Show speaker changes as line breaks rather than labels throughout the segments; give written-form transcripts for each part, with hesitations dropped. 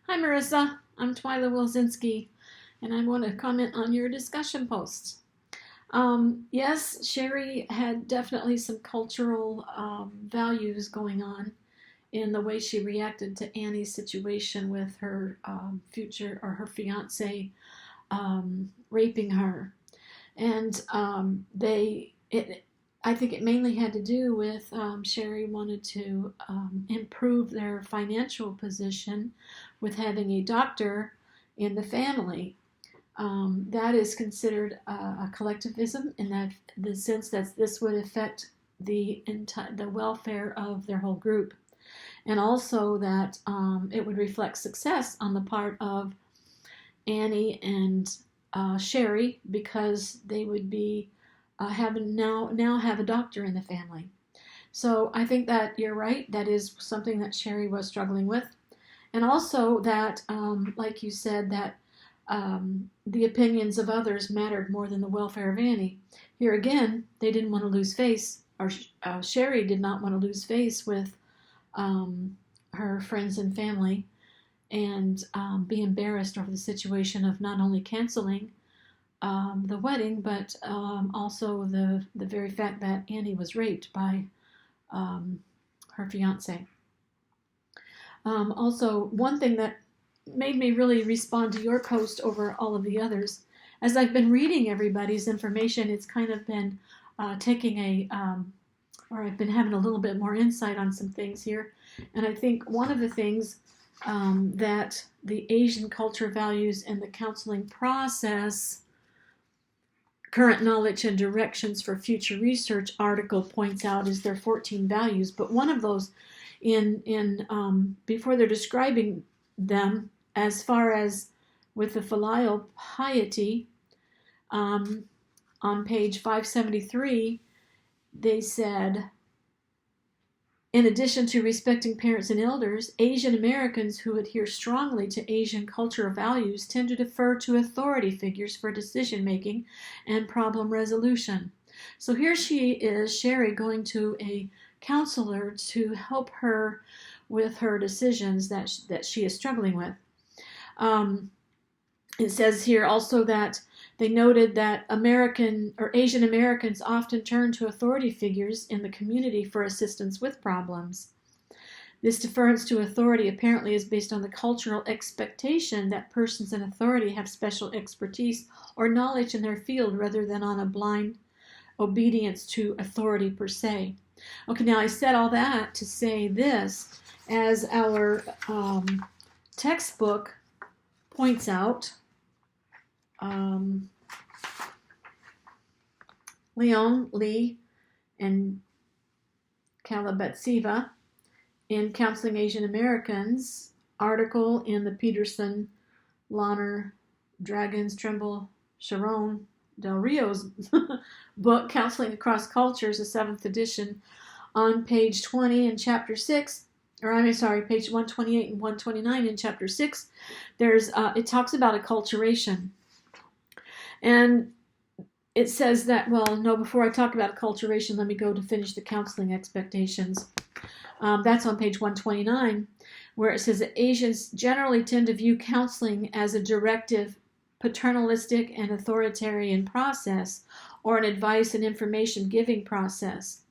Hi, Marissa. I'm Twyla Wilzinski, and I want to comment on your discussion post. Yes, Sherry had definitely some cultural values going on in the way she reacted to Annie's situation with her future or her fiance raping her, and I think it mainly had to do with Sherry wanted to improve their financial position with having a doctor in the family. That is considered a collectivism in that the sense that this would affect the welfare of their whole group, and also that it would reflect success on the part of Annie and Sherry because they would be having now have a doctor in the family. So I think that you're right. That is something that Sherry was struggling with, and also that, like you said, that the opinions of others mattered more than the welfare of Annie. Here again, they didn't want to lose face, or Sherry did not want to lose face with her friends and family, and be embarrassed over the situation of not only canceling the wedding, but also the very fact that Annie was raped by her fiance. Also, one thing that made me really respond to your post over all of the others, as I've been reading everybody's information, it's kind of been taking or I've been having a little bit more insight on some things here. And I think one of the things that the Asian culture values and the counseling process current knowledge and directions for future research article points out is their 14 values. But one of those before they're describing them as far as with the filial piety, on page 573, they said, in addition to respecting parents and elders, Asian Americans who adhere strongly to Asian cultural values tend to defer to authority figures for decision making and problem resolution. So here she is, Sherry, going to a counselor to help her with her decisions that she is struggling with. It says here also that they noted that American or Asian Americans often turn to authority figures in the community for assistance with problems. This deference to authority apparently is based on the cultural expectation that persons in authority have special expertise or knowledge in their field rather than on a blind obedience to authority per se. Okay, now I said all that to say this, as our textbook points out, Leon, Lee, and Kalabetseva in Counseling Asian Americans article in the Peterson, Lahner, Dragons, Tremble, Sharon, Del Rio's book, Counseling Across Cultures, the 7th edition, on page 20 in chapter 6, page 128 and 129 in chapter 6, it talks about acculturation. And it says that, before I talk about acculturation, let me go to finish the counseling expectations. That's on page 129, where it says that Asians generally tend to view counseling as a directive, paternalistic, and authoritarian process, or an advice and information giving process.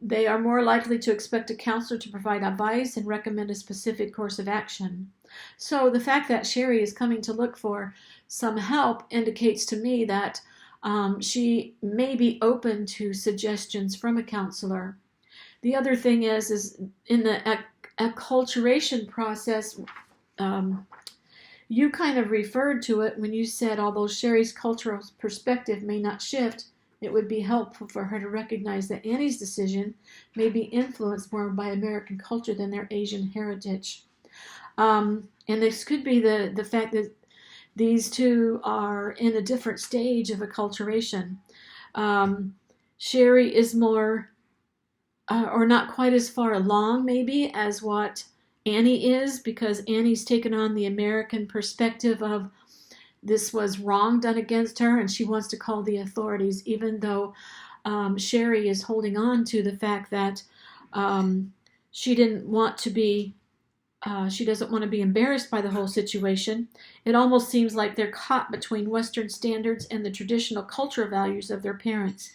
They are more likely to expect a counselor to provide advice and recommend a specific course of action. So the fact that Sherry is coming to look for some help indicates to me that she may be open to suggestions from a counselor. The other thing is in the acculturation process, you kind of referred to it when you said, although Sherry's cultural perspective may not shift, it would be helpful for her to recognize that Annie's decision may be influenced more by American culture than their Asian heritage. And this could be the fact that these two are in a different stage of acculturation. Sherry is more, or not quite as far along maybe as what Annie is, because Annie's taken on the American perspective of this was wrong done against her, and she wants to call the authorities, even though Sherry is holding on to the fact that she didn't want to be She doesn't want to be embarrassed by the whole situation. It almost seems like they're caught between Western standards and the traditional cultural values of their parents.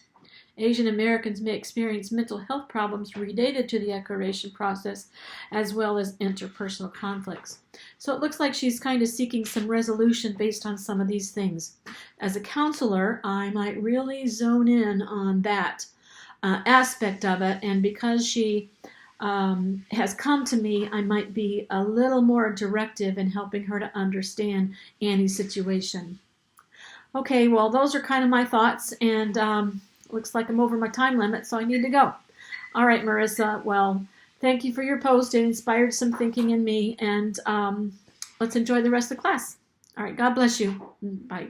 Asian Americans may experience mental health problems related to the accreditation process, as well as interpersonal conflicts. So it looks like she's kind of seeking some resolution based on some of these things. As a counselor, I might really zone in on that aspect of it, and because she has come to me, I might be a little more directive in helping her to understand Annie's situation. Okay, well, those are kind of my thoughts, and looks like I'm over my time limit, so I need to go. All right, Marisa, well, thank you for your post. It inspired some thinking in me, and let's enjoy the rest of the class. All right, God bless you. Bye.